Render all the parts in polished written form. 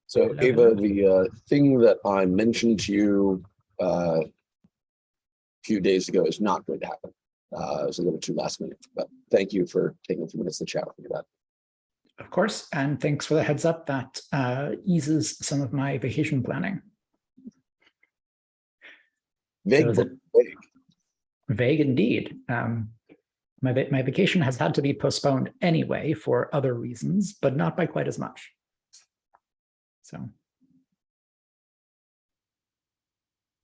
So Ava, the thing that I mentioned to you a few days ago is not going to happen. It was a little too last minute, but thank you for taking a few minutes to chat with me about it. Of course, and thanks for the heads up. That eases some of my vacation planning. Vague, So vague. Vague indeed. My vacation has had to be postponed anyway for other reasons, but not by quite as much. So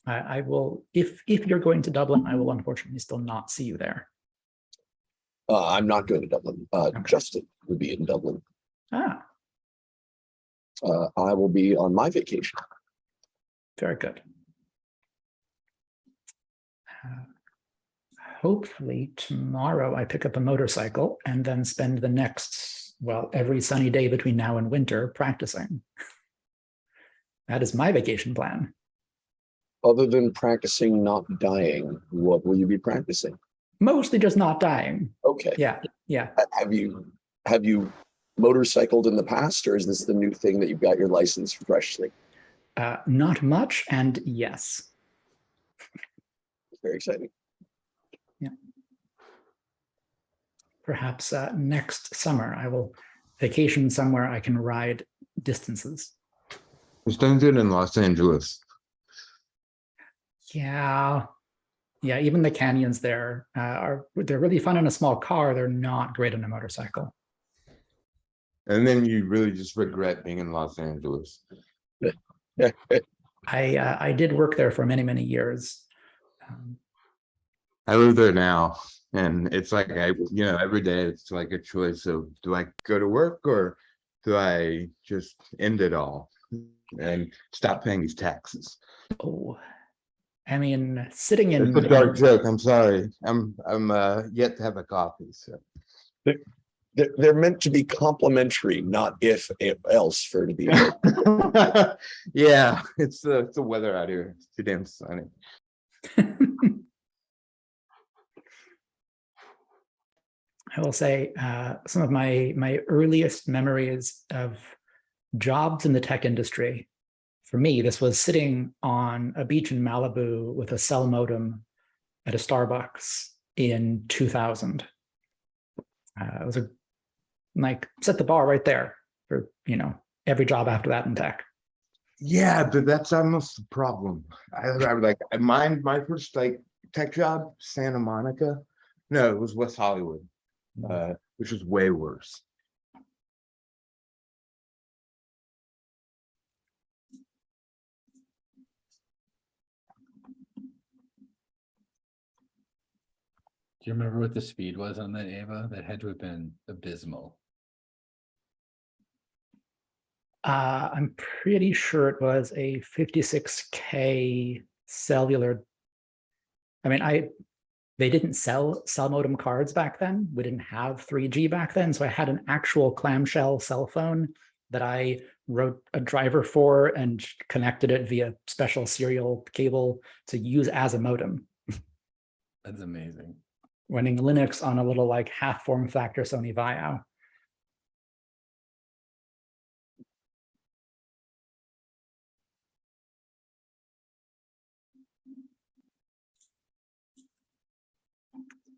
I will, if you're going to Dublin, I will unfortunately still not see you there. I'm not going to Dublin. Okay. Justin will be in Dublin. Ah, I will be on my vacation. very good. Hopefully tomorrow I pick up a motorcycle and then spend the next, well, every sunny day between now and winter practicing. That is my vacation plan. Other than practicing not dying, what will you be practicing? Mostly just not dying. Okay. Yeah, yeah. Have you motorcycled in the past, or is this the new thing that you've got your license freshly? Not much, and yes. Very exciting. Yeah. Perhaps next summer I will vacation somewhere I can ride distances. It's done good in Los Angeles. Yeah. Yeah, even the canyons there they're really fun in a small car. They're not great on a motorcycle. And then you really just regret being in Los Angeles. I did work there for many, many years. I live there now, and it's like every day it's like a choice of, do I go to work or do I just end it all and stop paying these taxes? Oh, I mean, sitting in It's a dark joke. I'm sorry. I'm yet to have a coffee. So They're meant to be complimentary, not if else for it to be. yeah, it's the weather out here. It's too damn sunny. I will say some of my earliest memories of jobs in the tech industry. For me, this was sitting on a beach in Malibu with a cell modem at a Starbucks in 2000. It was set the bar right there for every job after that in tech. Yeah, but that's almost the problem. My first tech job, Santa Monica. No, it was West Hollywood, which was way worse. Do you remember what the speed was on that, Ava? That had to have been abysmal. I'm pretty sure it was a 56K cellular. I mean, they didn't sell cell modem cards back then. We didn't have 3G back then. So I had an actual clamshell cell phone that I wrote a driver for and connected it via special serial cable to use as a modem. That's amazing. Running Linux on a little half form factor Sony Vaio.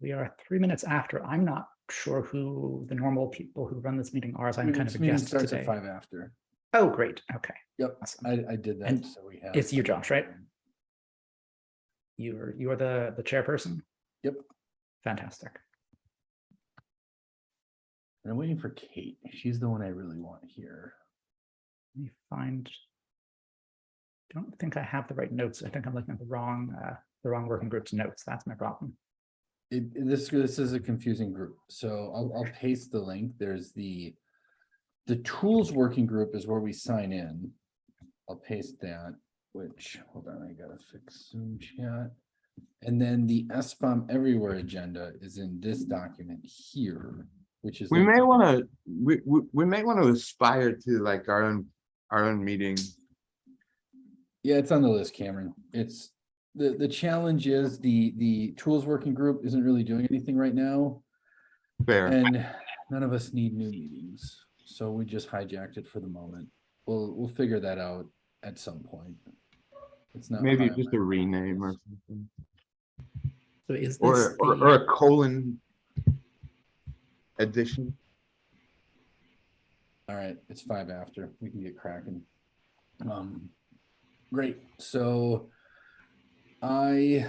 We are 3 minutes after. I'm not sure who the normal people who run this meeting are, as I'm kind of a guest starts today. at 5 after. Oh, great. Okay. Yep, awesome. I did that. And so we have. it's you, Josh, right? You are the chairperson. Yep. Fantastic. And I'm waiting for Kate. She's the one I really want here. Let me find. Don't think I have the right notes. I think I'm looking at the wrong working group's notes. That's my problem. This is a confusing group. So I'll paste the link. There's the tools working group is where we sign in. I'll paste that, which, hold on, I gotta fix Zoom chat. And then the SBOM everywhere agenda is in this document here, which is We may want to aspire to our own meeting. Yeah, it's on the list, Cameron. It's the challenge is the tools working group isn't really doing anything right now. Fair. And none of us need new meetings. So we just hijacked it for the moment. we'll figure that out at some point. It's not Maybe high on just my a list. rename or something, So is this or a colon addition. All right, it's 5 after. We can get cracking. Great. So I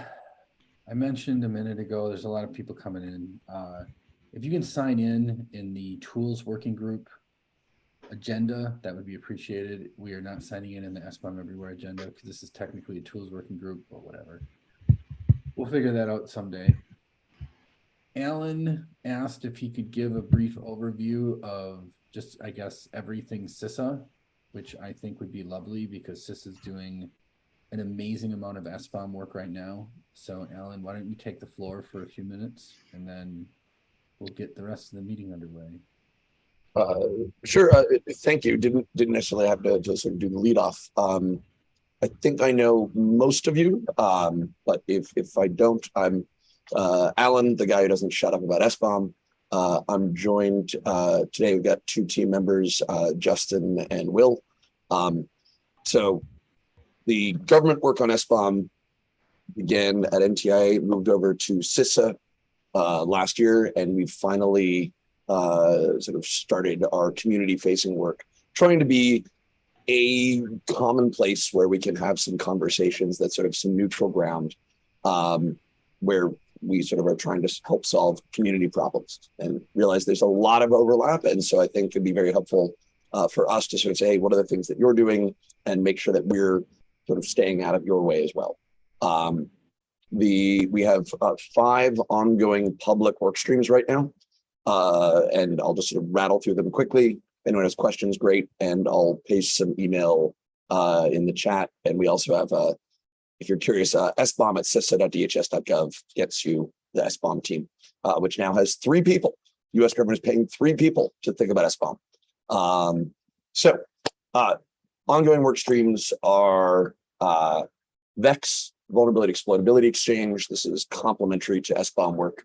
mentioned a minute ago, there's a lot of people coming in. If you can sign in the tools working group agenda, that would be appreciated. We are not signing in the SBOM Everywhere agenda because this is technically a tools working group, but whatever. We'll figure that out someday. Alan asked if he could give a brief overview of just, I guess, everything CISA, which I think would be lovely because CISA is doing an amazing amount of SBOM work right now. So Alan, why don't you take the floor for a few minutes and then we'll get the rest of the meeting underway. Sure. Thank you. Didn't necessarily have to sort of do the lead off. I think I know most of you, but if I don't, I'm Alan, the guy who doesn't shut up about SBOM. I'm joined today. We've got 2 team members, Justin and Will. So the government work on SBOM began at NTIA, moved over to CISA last year, and we finally sort of started our community-facing work, trying to be a common place where we can have some conversations, that's sort of some neutral ground, where we sort of are trying to help solve community problems and realize there's a lot of overlap. And so I think it'd be very helpful for us to sort of say, hey, what are the things that you're doing, and make sure that we're sort of staying out of your way as well. We have 5 ongoing public work streams right now. And I'll just sort of rattle through them quickly. If anyone has questions, great. And I'll paste some email in the chat. And we also have, if you're curious, SBOM at cisa.dhs.gov gets you the SBOM team, which now has 3 people. US government is paying 3 people to think about SBOM. So ongoing work streams are VEX, Vulnerability Exploitability Exchange. This is complementary to SBOM work.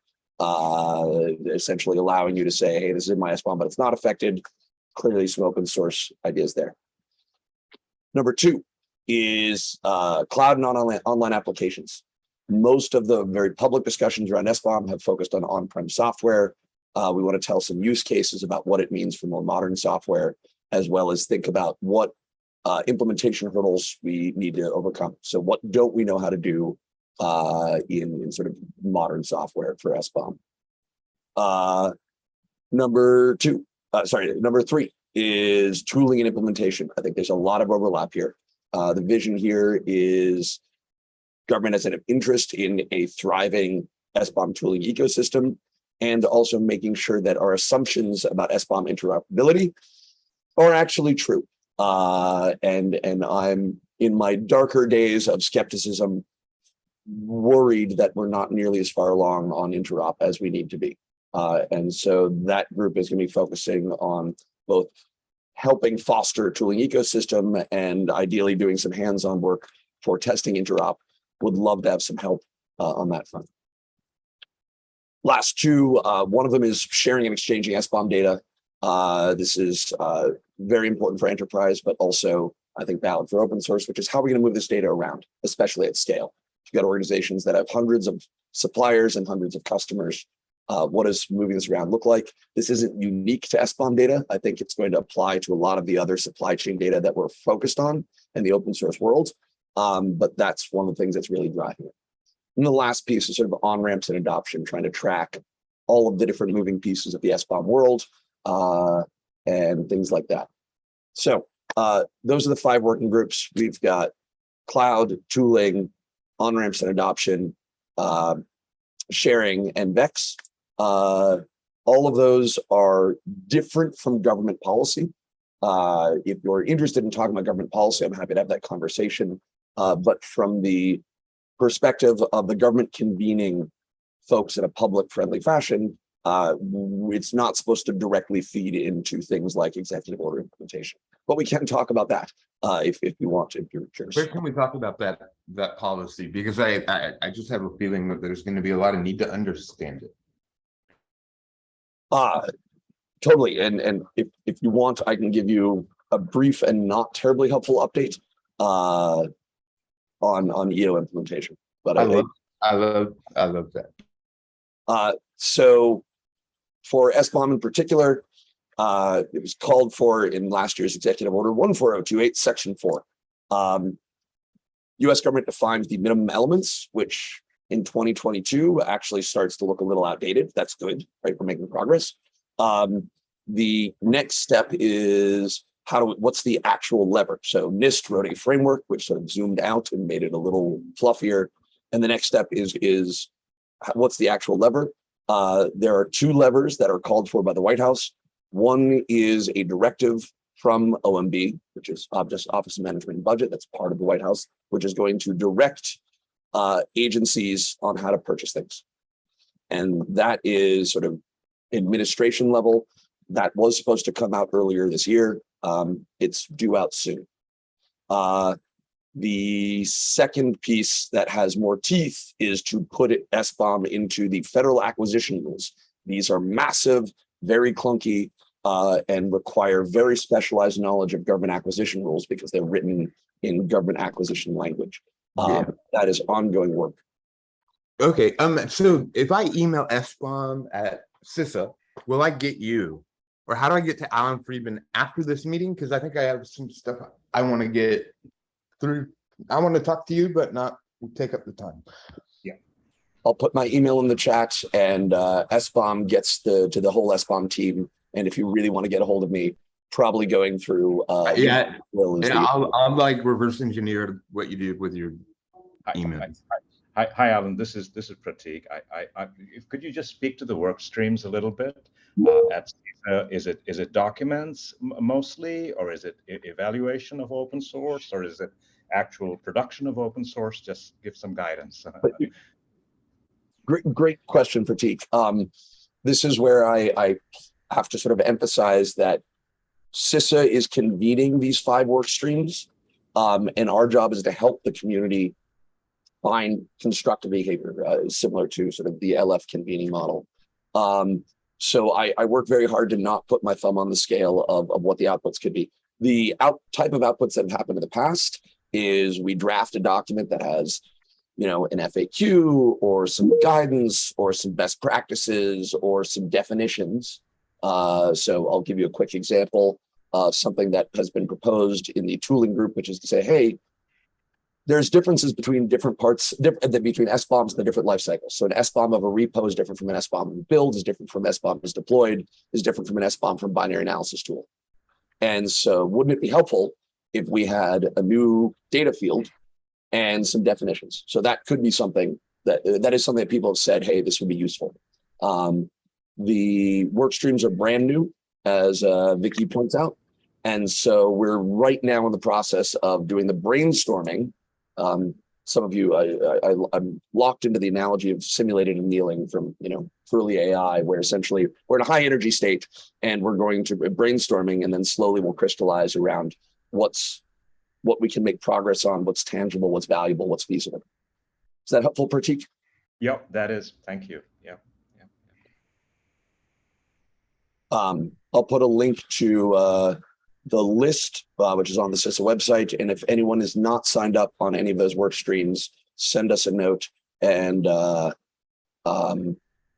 Essentially allowing you to say, hey, this is in my SBOM, but it's not affected. Clearly some open source ideas there. Number 2 is cloud and online applications. Most of the very public discussions around SBOM have focused on on-prem software. We want to tell some use cases about what it means for more modern software, as well as think about what implementation hurdles we need to overcome. So what don't we know how to do in sort of modern software for SBOM. Number 3 is tooling and implementation. I think there's a lot of overlap here. The vision here is government has an interest in a thriving SBOM tooling ecosystem, and also making sure that our assumptions about SBOM interoperability are actually true. And I'm in my darker days of skepticism, worried that we're not nearly as far along on interop as we need to be. And so that group is going to be focusing on both helping foster a tooling ecosystem and ideally doing some hands-on work for testing interop. Would love to have some help on that front. Last 2, one of them is sharing and exchanging SBOM data. This is very important for enterprise, but also I think valid for open source, which is how we're going to move this data around, especially at scale. You've got organizations that have hundreds of suppliers and hundreds of customers. What does moving this around look like? This isn't unique to SBOM data. I think it's going to apply to a lot of the other supply chain data that we're focused on in the open source world. But that's one of the things that's really driving it. And the last piece is sort of on-ramps and adoption, trying to track all of the different moving pieces of the SBOM world and things like that. So those are the 5 working groups. We've got cloud, tooling, on-ramps and adoption, sharing, and VEX. All of those are different from government policy. If you're interested in talking about government policy, I'm happy to have that conversation. But from the perspective of the government convening folks in a public-friendly fashion, it's not supposed to directly feed into things like executive order implementation. But we can talk about that if you want to, if you're curious. Where can we talk about that policy? Because I just have a feeling that there's going to be a lot of need to understand it. Totally. And if you want, I can give you a brief and not terribly helpful update on EO implementation. But I love that. So for SBOM in particular, it was called for in last year's Executive Order 14028, Section 4. U.S. government defines the minimum elements, which in 2022 actually starts to look a little outdated. That's good, right? We're making progress. The next step is what's the actual lever? So NIST wrote a framework which sort of zoomed out and made it a little fluffier. And the next step is what's the actual lever? There are two levers that are called for by the White House. One is a directive from OMB, which is just Office of Management and Budget. That's part of the White House, which is going to direct agencies on how to purchase things. And that is sort of administration level. That was supposed to come out earlier this year. It's due out soon. The second piece that has more teeth is to put SBOM into the federal acquisition rules. These are massive, very clunky, and require very specialized knowledge of government acquisition rules because they're written in government acquisition language. That is ongoing work. Okay. So if I email SBOM at CISA, will I get you? Or how do I get to Alan Friedman after this meeting? Because I think I have some stuff I want to get through. I want to talk to you, but not take up the time. Yeah. I'll put my email in the chat, and SBOM gets to the whole SBOM team. And if you really want to get a hold of me, probably going through I'll like reverse engineer what you do with your email. Hi, Alan. This is Pratik. Could you just speak to the work streams a little bit? Is it documents mostly, or is it evaluation of open source, or is it actual production of open source? Just give some guidance. Great question, Pratik. This is where I have to sort of emphasize that CISA is convening these 5 work streams, and our job is to help the community find constructive behavior, similar to sort of the LF convening model. So I work very hard to not put my thumb on the scale of what the outputs could be. The type of outputs that have happened in the past is we draft a document that has, an FAQ or some guidance or some best practices or some definitions. So I'll give you a quick example of something that has been proposed in the tooling group, which is to say, hey, there's differences between different parts, between SBOMs and the different life cycles. So an SBOM of a repo is different from an SBOM of a build, is different from SBOM is deployed, is different from an SBOM from binary analysis tool. And so wouldn't it be helpful if we had a new data field and some definitions? So that could be something that is something that people have said, hey, this would be useful. The work streams are brand new, as Vicky points out. And so we're right now in the process of doing the brainstorming. Some of you, I'm locked into the analogy of simulated annealing from, early AI, where essentially we're in a high energy state and we're going to brainstorming, and then slowly we'll crystallize around what we can make progress on, what's tangible, what's valuable, what's feasible. Is that helpful, Pratik? Yep, that is. Thank you. Yeah. I'll put a link to the list, which is on the CISA website. And if anyone is not signed up on any of those work streams, send us a note, and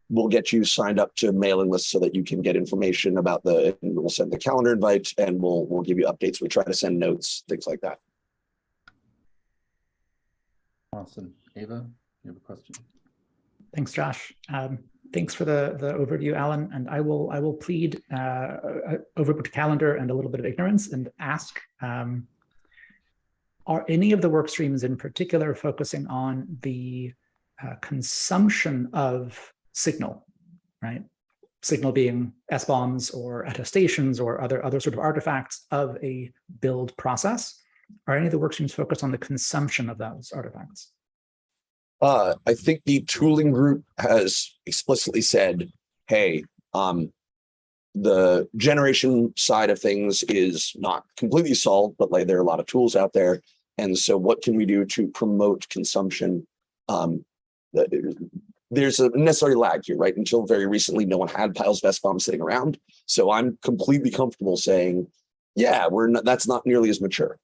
we'll get you signed up to mailing lists so that you can get information about and we'll send the calendar invite, and we'll give you updates. We try to send notes, things like that. Awesome. Ava, you have a question? Thanks, Josh. Thanks for the overview, Alan. And I will plead overbooked calendar and a little bit of ignorance and ask, are any of the work streams in particular focusing on the consumption of signal, right? Signal being SBOMs or attestations or other sort of artifacts of a build process. Are any of the work streams focused on the consumption of those artifacts? I think the tooling group has explicitly said, hey, the generation side of things is not completely solved, but there are a lot of tools out there. And so what can we do to promote consumption? There's a necessary lag here, right? Until very recently, no one had piles of SBOM sitting around. So I'm completely comfortable saying Yeah, we're not, that's not nearly as mature.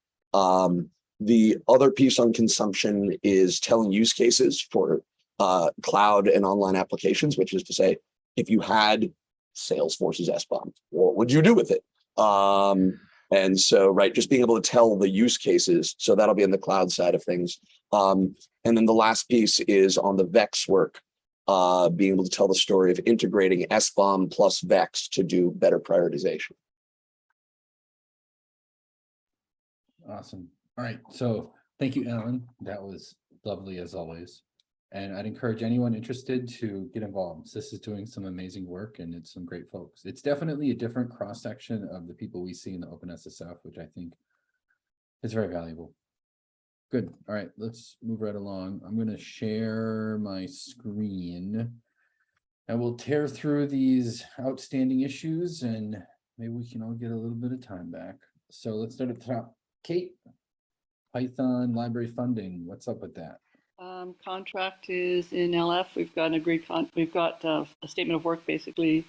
The other piece on consumption is telling use cases for cloud and online applications, which is to say, if you had Salesforce's SBOM, what would you do with it? And so, right, just being able to tell the use cases. So that'll be in the cloud side of things. And then the last piece is on the Vex work, being able to tell the story of integrating SBOM plus Vex to do better prioritization. Awesome. All right. So thank you, Alan. That was lovely as always. And I'd encourage anyone interested to get involved. This is doing some amazing work and it's some great folks. It's definitely a different cross section of the people we see in the OpenSSF, which I think is very valuable. Good. All right, let's move right along. I'm going to share my screen and we'll tear through these outstanding issues and maybe we can all get a little bit of time back. So let's start at the top. Kate, Python library funding, what's up with that? Contract is in LF. We've got an agreed we've got a statement of work basically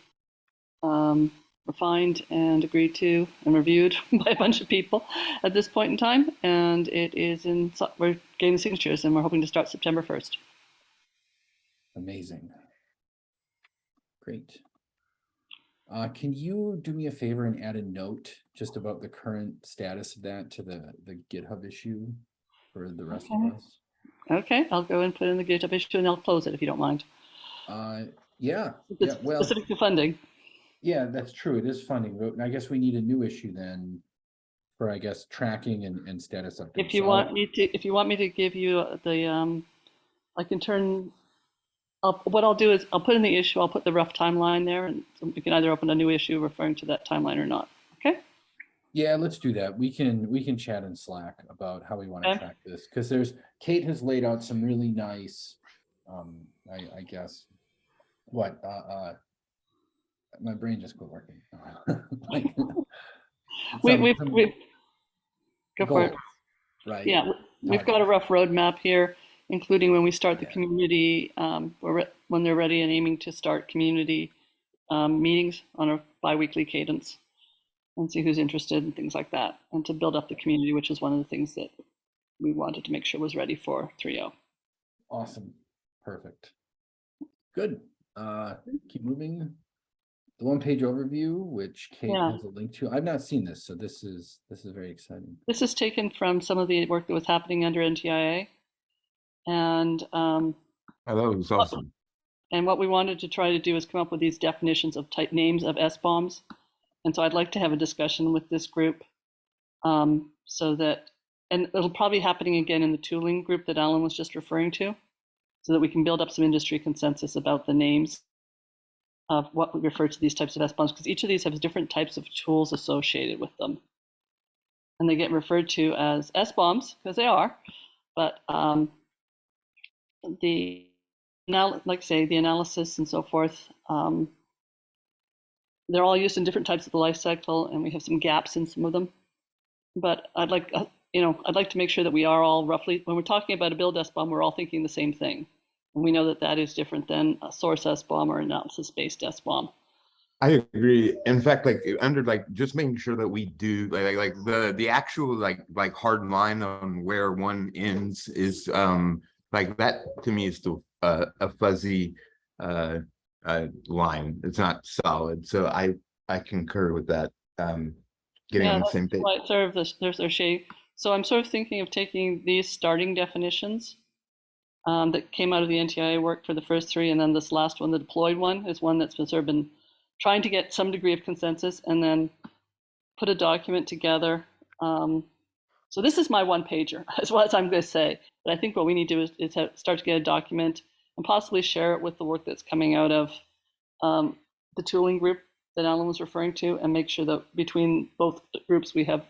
refined and agreed to and reviewed by a bunch of people at this point in time. And it is in, we're getting the signatures and we're hoping to start September 1st. Amazing. Great. Can you do me a favor and add a note just about the current status of that to the GitHub issue for the rest of us? Okay, I'll go and put in the GitHub issue and I'll close it if you don't mind. Yeah. It's Well, specific to funding. yeah, that's true. It is funding, but I guess we need a new issue then for, I guess, tracking and status updates. If you want me to give you the, I can turn. What I'll do is I'll put in the issue. I'll put the rough timeline there, and so you can either open a new issue referring to that timeline or not. Okay. Yeah, let's do that. We can chat in Slack about how we want to track this because Kate has laid out some really nice, I guess, what my brain just quit working. Like, We've go for it. goals, right? Yeah, we've got a rough roadmap here, including when we start the community, when they're ready and aiming to start community meetings on a bi-weekly cadence and see who's interested and things like that, and to build up the community, which is one of the things that we wanted to make sure was ready for 3.0. Awesome. Perfect. Good. Keep moving. The one-page overview, which Kate has a link to. I've not seen this, so this is very exciting. This is taken from some of the work that was happening under NTIA. And Oh, that was awesome. And what we wanted to try to do is come up with these definitions of type names of SBOMs. And so I'd like to have a discussion with this group so that, and it'll probably be happening again in the tooling group that Alan was just referring to, so that we can build up some industry consensus about the names of what we refer to these types of SBOMs, because each of these has different types of tools associated with them. And they get referred to as SBOMs, because they are, but like say, the analysis and so forth, they're all used in different types of the life cycle, and we have some gaps in some of them. But I'd like to make sure that we are all roughly, when we're talking about a build SBOM, we're all thinking the same thing. And we know that that is different than a source SBOM or analysis-based SBOM. I agree. In fact, just making sure that we do like the actual like hard line on where one ends is like that to me is still a fuzzy line. It's not solid. So I concur with that. Getting on the same page. There's their shape. So I'm sort of thinking of taking these starting definitions that came out of the NTIA work for the first three, and then this last one, the deployed one, is one that's sort of been trying to get some degree of consensus, and then put a document together. So this is my one pager, as well as I'm going to say. But I think what we need to do is start to get a document and possibly share it with the work that's coming out of the tooling group that Alan was referring to, and make sure that between both groups we have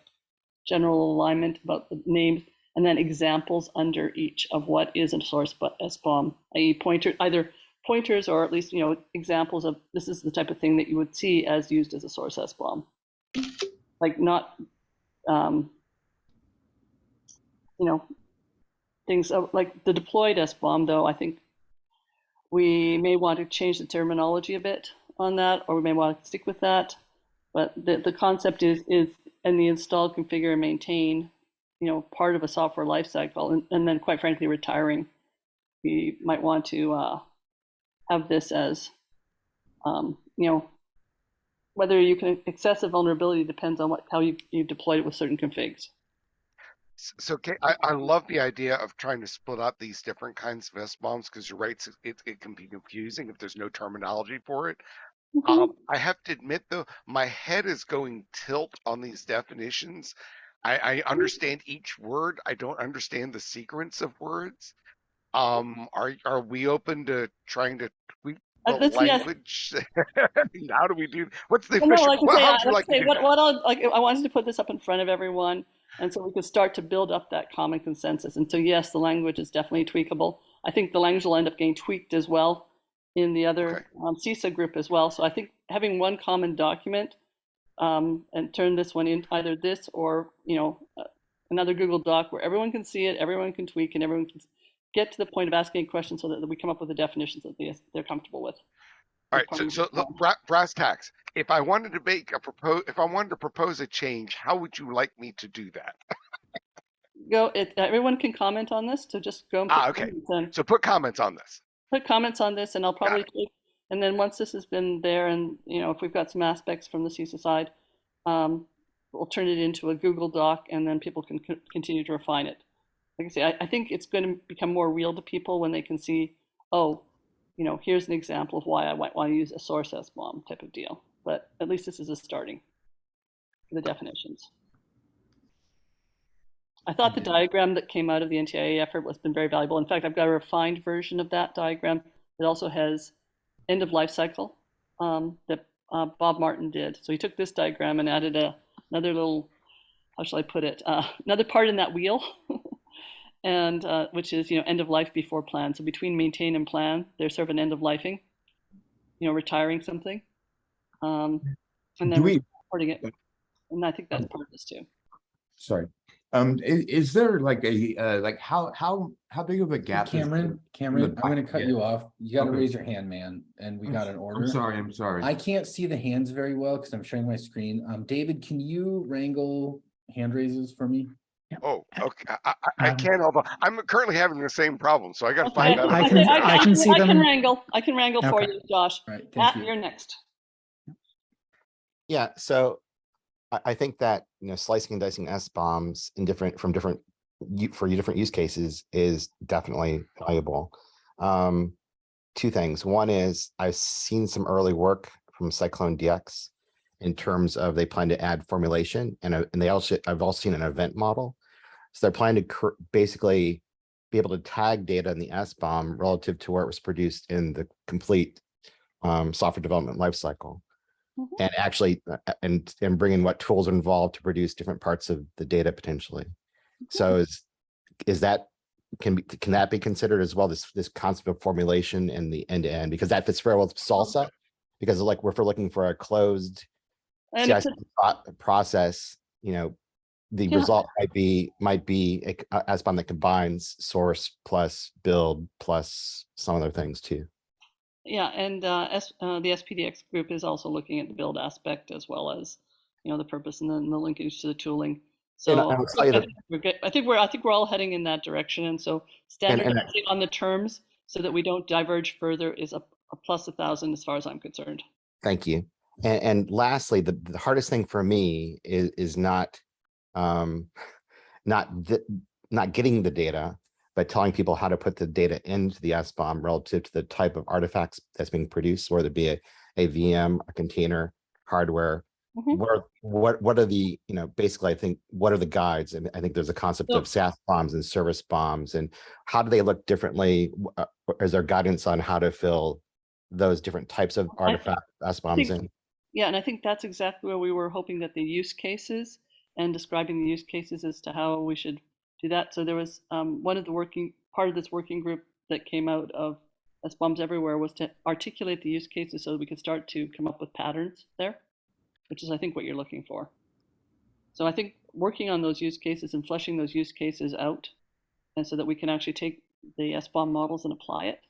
general alignment about the names, and then examples under each of what is a source SBOM, i.e. either pointers or at least examples of this is the type of thing that you would see as used as a source SBOM. Like not things like the deployed SBOM, though. I think we may want to change the terminology a bit on that, or we may want to stick with that. But the concept is and the install, configure, and maintain, part of a software lifecycle, and then quite frankly, retiring. We might want to have this as, whether you can access a vulnerability depends on how you've deployed it with certain configs. So I love the idea of trying to split up these different kinds of SBOMs because you're right, it can be confusing if there's no terminology for it. I have to admit though, my head is going tilt on these definitions. I understand each word. I don't understand the sequence of words. Are we open to trying to tweak the Yes. language? How do we do? What's the Well, no, official? like I Well, say, how would you like to do that? I wanted to put this up in front of everyone, and so we could start to build up that common consensus. And so, yes, the language is definitely tweakable. I think the language will end up getting tweaked as well in the other CISA group as well. So I think having one common document and turn this one into either this or another Google Doc where everyone can see it, everyone can tweak, and everyone can get to the point of asking questions so that we come up with the definitions that they're comfortable with. All right, so look, brass tacks. If I wanted to propose a change, how would you like me to do that? Everyone can comment on this, so just go and okay. So put comments on this. Put comments on this, and I'll probably take, and then once this has been there, and if we've got some aspects from the CISA side, we'll turn it into a Google Doc, and then people can continue to refine it. Like I say, I think it's going to become more real to people when they can see, oh, here's an example of why I might want to use a source SBOM type of deal. But at least this is a starting for the definitions. I thought the diagram that came out of the NTIA effort has been very valuable. In fact, I've got a refined version of that diagram that also has end of life cycle that Bob Martin did. So he took this diagram and added another little, how shall I put it, another part in that wheel. And which is end of life before plan. So between maintain and plan, there's sort of an end of lifing, retiring something, and then reporting it. And I think that's part of this too. Sorry, is there like a how big of a gap? Cameron, I'm going to cut you off. You got to raise your hand, man, and we got an order. I'm sorry. I can't see the hands very well because I'm sharing my screen. David, can you wrangle hand raises for me? Oh, okay. I can't help. I'm currently having the same problem, so I got to find out. I can see them. I can wrangle for you, Josh. All right, Matt, you're next. Yeah, so I think that slicing and dicing SBOMs from different use cases is definitely valuable. Two things. One is I've seen some early work from Cyclone DX in terms of they plan to add formulation, and I've also seen an event model. So they're planning to basically be able to tag data in the SBOM relative to where it was produced in the complete software development lifecycle, and actually and bring in what tools are involved to produce different parts of the data potentially. So is that can that be considered as well? This concept of formulation and the end to end, because that fits very well with SALSA, because like if we're looking for a closed process, the result might be a SBOM that combines source plus build plus some other things too. Yeah, and the SPDX group is also looking at the build aspect as well as the purpose and then the linkage to the tooling. So I think we're all heading in that direction, and so standardizing on the terms so that we don't diverge further is a plus 1,000 as far as I'm concerned. Thank you. And lastly, the hardest thing for me is not getting the data, but telling people how to put the data into the SBOM relative to the type of artifacts that's being produced, whether it be a VM, a container, hardware. What are the basically I think what are the guides? And I think there's a concept of SaaS bombs and service bombs, and how do they look differently? Is there guidance on how to fill those different types of artifact SBOMs in? Yeah, and I think that's exactly where we were hoping that the use cases and describing the use cases as to how we should do that. So there was part of this working group that came out of SBOMs Everywhere was to articulate the use cases so that we could start to come up with patterns there, which is I think what you're looking for. So I think working on those use cases and fleshing those use cases out, and so that we can actually take the SBOM models and apply it,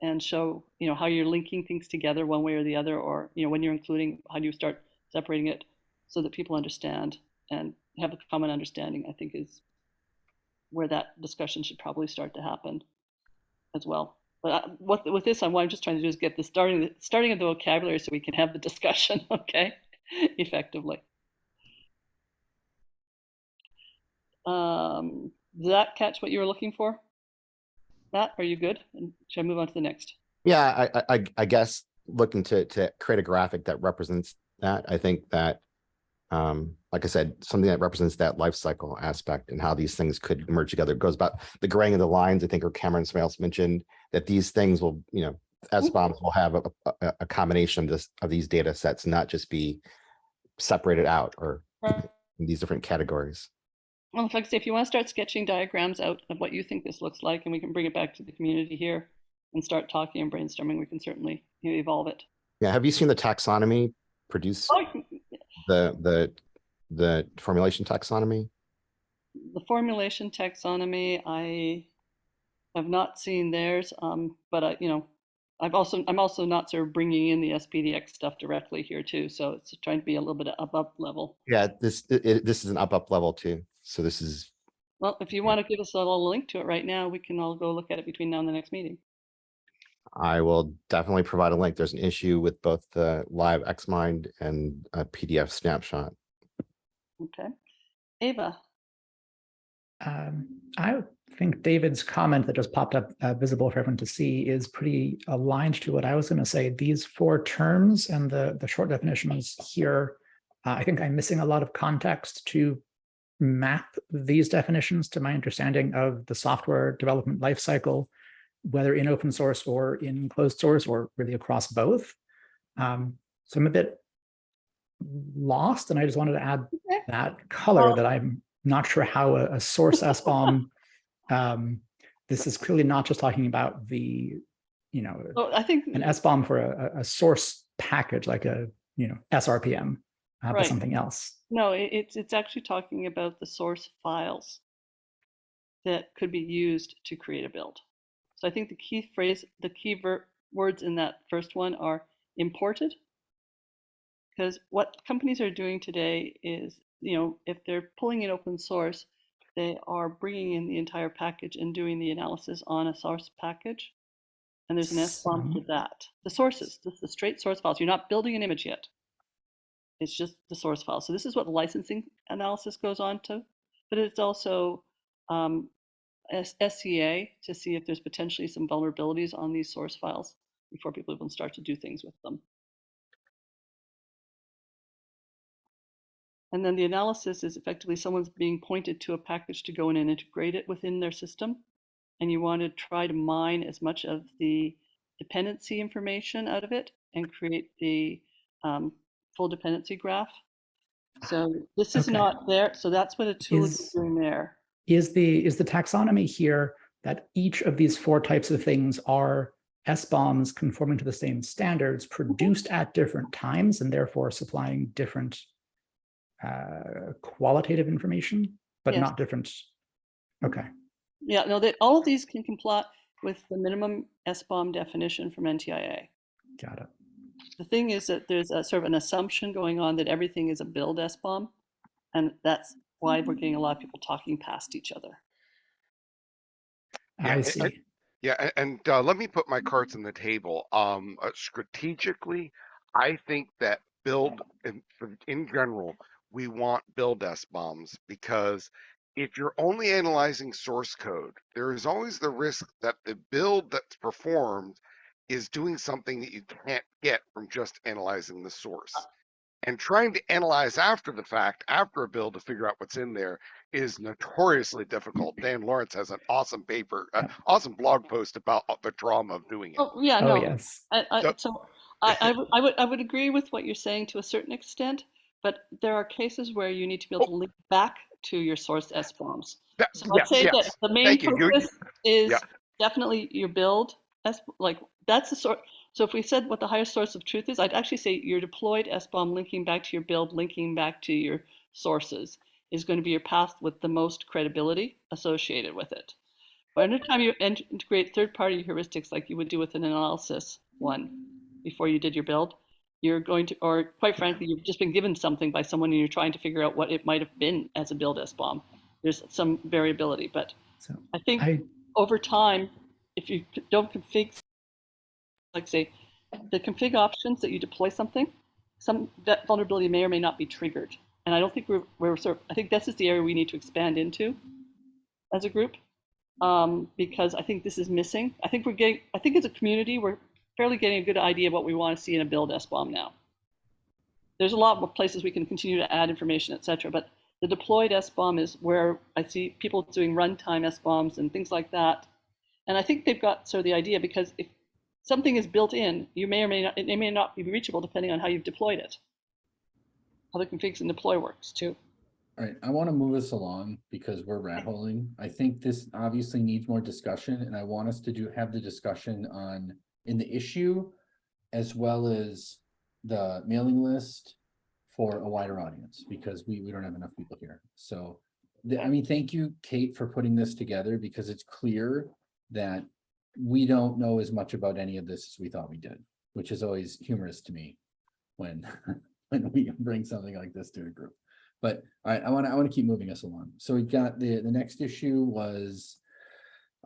and show how you're linking things together one way or the other, or when you're including, how do you start separating it? so that people understand and have a common understanding, I think is where that discussion should probably start to happen as well. But with this, what I'm just trying to do is get the starting of the vocabulary so we can have the discussion, okay, effectively. Did that catch what you were looking for? Matt, are you good? And should I move on to the next? Yeah, I guess looking to create a graphic that represents that, I think that, like I said, something that represents that life cycle aspect and how these things could merge together. It goes about the graying of the lines, I think, or Cameron somebody else mentioned that these things will, SBOMs will have a combination of these data sets, not just be separated out or in these different categories. Well, like I say, if you want to start sketching diagrams out of what you think this looks like, and we can bring it back to the community here and start talking and brainstorming, we can certainly evolve it. Yeah, have you seen the taxonomy produce the formulation taxonomy? The formulation taxonomy, I have not seen theirs, but I'm also not sort of bringing in the SPDX stuff directly here too, so it's trying to be a little bit up level. Yeah, this is an up level too. So this is. Well, if you want to give us a little link to it right now, we can all go look at it between now and the next meeting. I will definitely provide a link. There's an issue with both the live XMind and a PDF snapshot. Okay, Ava. I think David's comment that just popped up visible for everyone to see is pretty aligned to what I was going to say. These 4 terms and the short definitions here, I think I'm missing a lot of context to map these definitions to my understanding of the software development lifecycle, whether in open source or in closed source or really across both. So I'm a bit lost, and I just wanted to add that color that I'm not sure how a source SBOM, this is clearly not just talking about the, I think an SBOM for a source package like a, SRPM, right. But something else. No, it's actually talking about the source files that could be used to create a build. So I think the key phrase, the key words in that first one are imported, because what companies are doing today is, if they're pulling in open source, they are bringing in the entire package and doing the analysis on a source package. And there's an SBOM for that. The sources, the straight source files. You're not building an image yet. It's just the source file. So this is what licensing analysis goes on to, but it's also SCA to see if there's potentially some vulnerabilities on these source files before people even start to do things with them. And then the analysis is effectively someone's being pointed to a package to go in and integrate it within their system. And you want to try to mine as much of the dependency information out of it and create the full dependency graph. So this is not there. So that's what a tool is doing there. Is the taxonomy here that each of these 4 types of things are SBOMs conforming to the same standards produced at different times and therefore supplying different qualitative information, but not different? Okay. Yeah, no, that all of these can comply with the minimum SBOM definition from NTIA. Got it. The thing is that there's a sort of an assumption going on that everything is a build SBOM, and that's why we're getting a lot of people talking past each other. Yeah, I see. And let me put my cards on the table. Strategically, I think that build in general, we want build SBOMs because if you're only analyzing source code, there is always the risk that the build that's performed is doing something that you can't get from just analyzing the source. And trying to analyze after the fact, after a build, to figure out what's in there is notoriously difficult. Dan Lawrence has an awesome paper, awesome blog post about the drama of doing it. Oh yeah, no. Yes. I would agree with what you're saying to a certain extent, but there are cases where you need to be able to link back to your source SBOMs. So I'd say that the main focus is definitely your build. That's the sort. So if we said what the highest source of truth is, I'd actually say your deployed SBOM linking back to your build, linking back to your sources is going to be your path with the most credibility associated with it. But anytime you integrate third-party heuristics like you would do with an analysis one before you did your build, you're going to, or quite frankly, you've just been given something by someone and you're trying to figure out what it might have been as a build SBOM. There's some variability, but So I think I over time, if you don't config, like say, the config options that you deploy something, that vulnerability may or may not be triggered. And I don't think we're sort of, I think this is the area we need to expand into as a group, because I think this is missing. I think as a community, we're fairly getting a good idea of what we want to see in a build SBOM now. There's a lot more places we can continue to add information, et cetera, but the deployed SBOM is where I see people doing runtime SBOMs and things like that. And I think they've got sort of the idea, because if something is built in, you may or may not, it may not be reachable depending on how you've deployed it. How the configs and deploy works too. All right, I want to move us along because we're rat holing. I think this obviously needs more discussion, and I want us to have the discussion in the issue as well as the mailing list for a wider audience, because we don't have enough people here. So, I mean, thank you, Kate, for putting this together, because it's clear that we don't know as much about any of this as we thought we did, which is always humorous to me when when we bring something like this to a group. But all right, I want to keep moving us along. So we've got the next issue was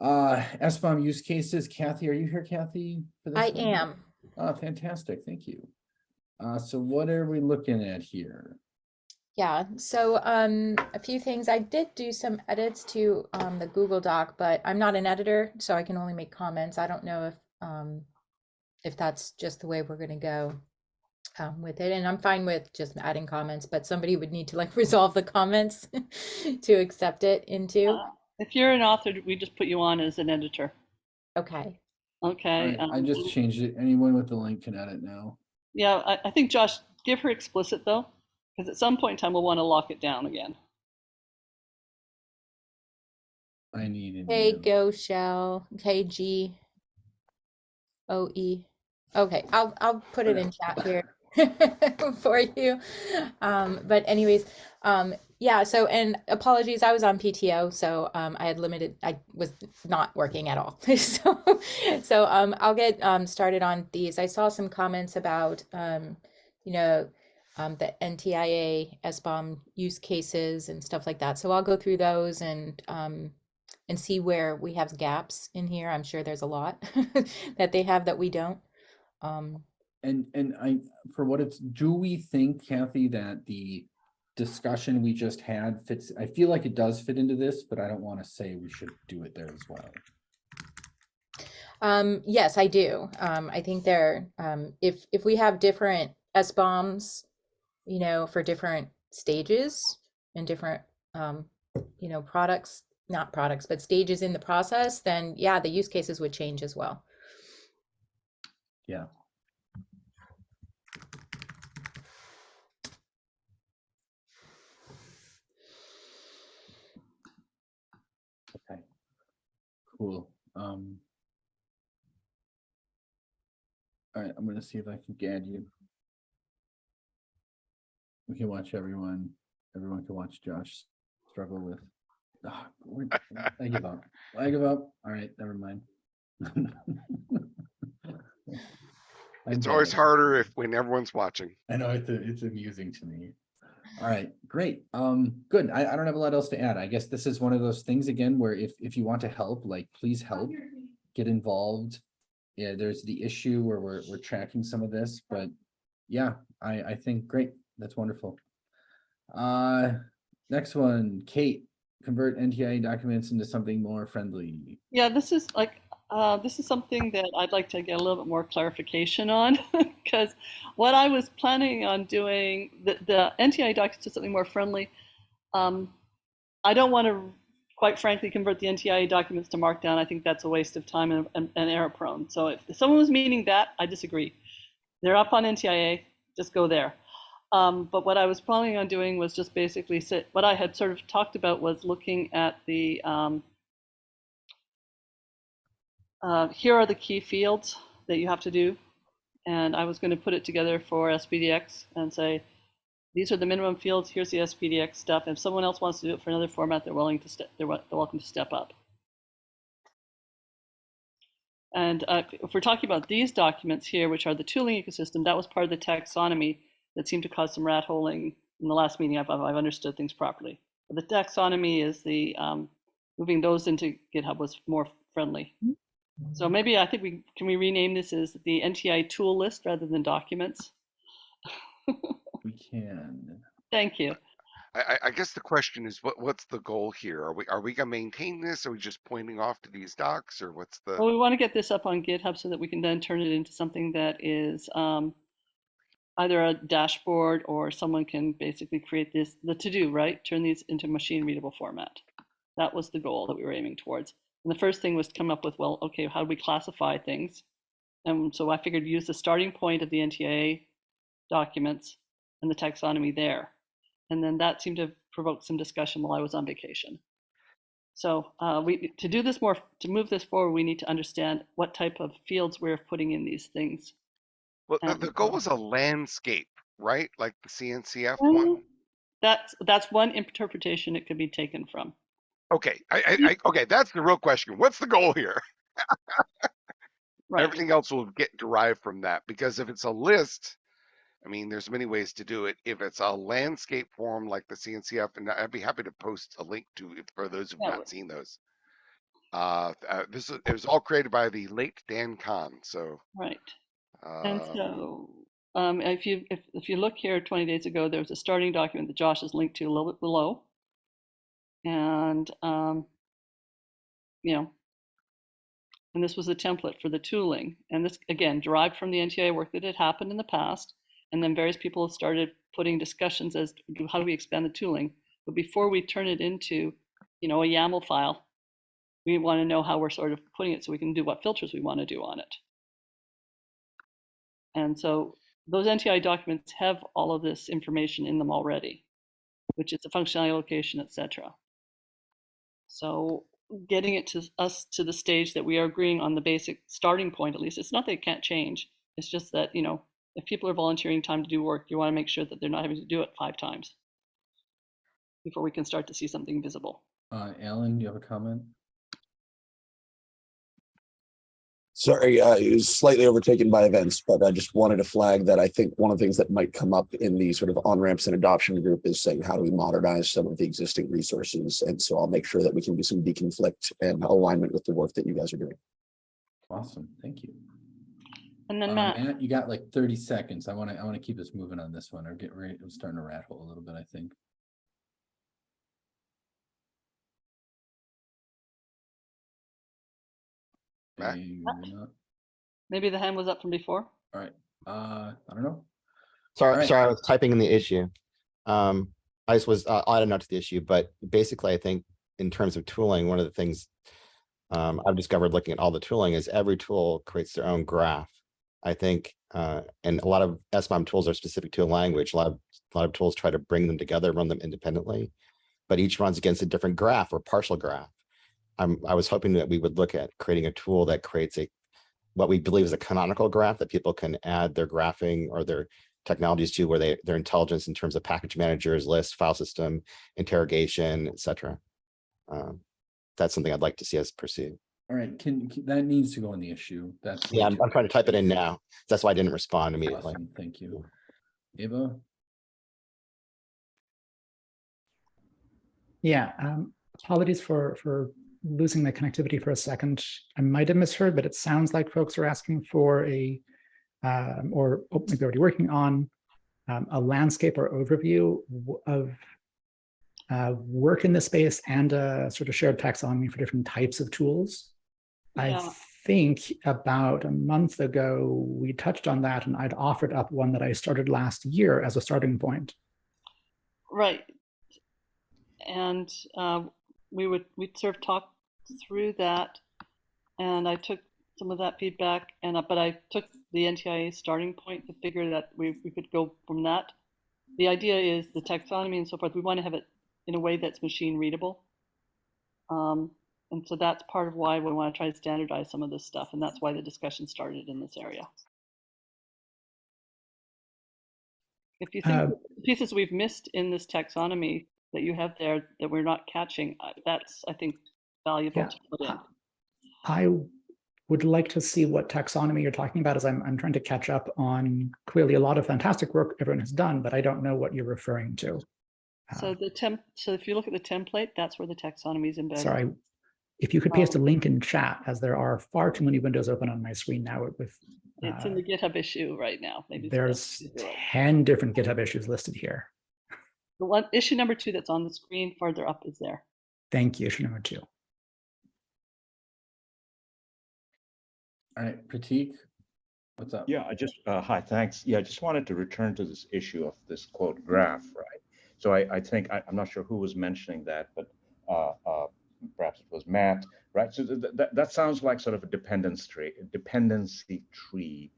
SBOM use cases. Kathy, are you here, Kathy? For this I one? am. Oh, fantastic. Thank you. So what are we looking at here? Yeah, so a few things. I did do some edits to the Google Doc, but I'm not an editor, so I can only make comments. I don't know if that's just the way we're going to go with it, and I'm fine with just adding comments, but somebody would need to like resolve the comments to accept it into. If you're an author, we just put you on as an editor. Okay. Okay. All right, I just changed it. Anyone with the link can edit now. Yeah, I think Josh, give her explicit though, because at some point in time we'll want to lock it down again. I need a Hey, new. go shell KGOE. Okay, I'll put it in chat here for you. But anyways, yeah, so, and apologies, I was on PTO, so I was not working at all. So I'll get started on these. I saw some comments about you know, the NTIA SBOM use cases and stuff like that. So I'll go through those and see where we have gaps in here. I'm sure there's a lot that they have that we don't. And for what it's, do we think, Kathy, that the discussion we just had fits? I feel like it does fit into this, but I don't want to say we should do it there as well. Yes, I do. I think if we have different SBOMs, you know, for different stages and different, you know, not products, but stages in the process, then yeah, the use cases would change as well. Yeah. Okay. Cool. All right, I'm gonna see if I can add you. We can watch everyone. Everyone can watch Josh struggle with. I give up. I give up. All right, never mind. It's always harder when everyone's watching. I know it's amusing to me. All right, great. Good. I don't have a lot else to add. I guess this is one of those things again where if you want to help, like please help, get involved. Yeah, there's the issue where we're tracking some of this, but yeah, I think great. That's wonderful. Next one, Kate, convert NTIA documents into something more friendly. Yeah, this is something that I'd like to get a little bit more clarification on, because what I was planning on doing, the NTIA docs to something more friendly. I don't want to, quite frankly, convert the NTIA documents to Markdown. I think that's a waste of time and error prone. So if someone was meaning that, I disagree. They're up on NTIA, just go there. But what I was planning on doing was just basically what I had sort of talked about was looking at the here are the key fields that you have to do, and I was going to put it together for SPDX and say these are the minimum fields. Here's the SPDX stuff. If someone else wants to do it for another format, they're welcome to step up. And if we're talking about these documents here, which are the tooling ecosystem, that was part of the taxonomy that seemed to cause some rat holing in the last meeting. I've understood things properly. But the taxonomy is the moving those into GitHub was more friendly. So maybe I think we rename this as the NTI tool list rather than documents. We can. Thank you. I guess the question is, what's the goal here? Are we gonna maintain this? Are we just pointing off to these docs, or what's the? Well, we want to get this up on GitHub so that we can then turn it into something that is either a dashboard, or someone can basically create the to-do, right? Turn these into machine readable format. That was the goal that we were aiming towards. And the first thing was to come up with, well, okay, how do we classify things? And so I figured use the starting point of the NTIA documents and the taxonomy there. And then that seemed to provoke some discussion while I was on vacation. So to move this forward, we need to understand what type of fields we're putting in these things. Well, the goal was a landscape, right? Like the CNCF Well, one. That's one interpretation it could be taken from. Okay, okay, that's the real question. What's the goal here? Right. Everything else will get derived from that, because if it's a list, I mean, there's many ways to do it. If it's a landscape form like the CNCF, and I'd be happy to post a link to it for those who've not seen those. It was all created by the late Dan Kahn. So right. And so if you look here 20 days ago, there was a starting document that Josh has linked to a little bit below. And and this was the template for the tooling. And this, again, derived from the NTIA work that had happened in the past. And then various people started putting discussions as to how do we expand the tooling. But before we turn it into, a YAML file, we want to know how we're sort of putting it so we can do what filters we want to do on it. And so those NTI documents have all of this information in them already, which is the functionality location, etc. So getting it to us to the stage that we are agreeing on the basic starting point, at least, it's not that it can't change. It's just that, if people are volunteering time to do work, you want to make sure that they're not having to do it 5 times before we can start to see something visible. Alan, you have a comment? Sorry, it was slightly overtaken by events, but I just wanted to flag that I think one of the things that might come up in the sort of on-ramps and adoption group is saying, how do we modernize some of the existing resources? And so I'll make sure that we can do some deconflict and alignment with the work that you guys are doing. Awesome, thank you. And then Matt, you got like 30 seconds. I want to keep us moving on this one, or get ready. I'm starting to rat hole a little bit, I think. Maybe the hand was up from before. All right. I don't know. Sorry, I was typing in the issue. I just was I don't know to the issue, but basically I think in terms of tooling, one of the things I've discovered looking at all the tooling is every tool creates their own graph. I think and a lot of SBOM tools are specific to a language. A lot of tools try to bring them together, run them independently, but each runs against a different graph or partial graph. I was hoping that we would look at creating a tool that creates what we believe is a canonical graph that people can add their graphing or their technologies to, where their intelligence in terms of package managers, list, file system, interrogation, etc. That's something I'd like to see us pursue. All right, that needs to go in the issue. That's I'm trying to type it in now. That's why I didn't respond immediately. Awesome. Thank you. Eva? Yeah, apologies for losing the connectivity for a second. I might have misheard, but it sounds like folks are asking for maybe already working on a landscape or overview of work in this space and a sort of shared taxonomy for different types of tools. Yeah. I think about a month ago, we touched on that, and I'd offered up one that I started last year as a starting point. Right. And we'd sort of talk through that, and I took some of that feedback, but I took the NTIA starting point to figure that we could go from that. The idea is the taxonomy and so forth, we want to have it in a way that's machine readable. And so that's part of why we want to try to standardize some of this stuff, and that's why the discussion started in this area. If you think the pieces we've missed in this taxonomy that you have there that we're not catching, that's, I think, valuable to put in. would like to see what taxonomy you're talking about, as I'm trying to catch up on clearly a lot of fantastic work everyone has done, but I don't know what you're referring to. So so if you look at the template, that's where the taxonomy is embedded. Sorry, if you could paste a link in chat, as there are far too many windows open on my screen now with It's in the GitHub issue right now. Maybe it's there's best to do it. 10 different GitHub issues listed here. The one issue number 2 that's on the screen farther up is there. Thank you, issue number 2. All right, Pratik, what's up? Yeah, I just, hi, thanks. Yeah, I just wanted to return to this issue of this quote graph, right? So I think, I'm not sure who was mentioning that, but perhaps it was Matt, right? So that sounds like sort of a dependency tree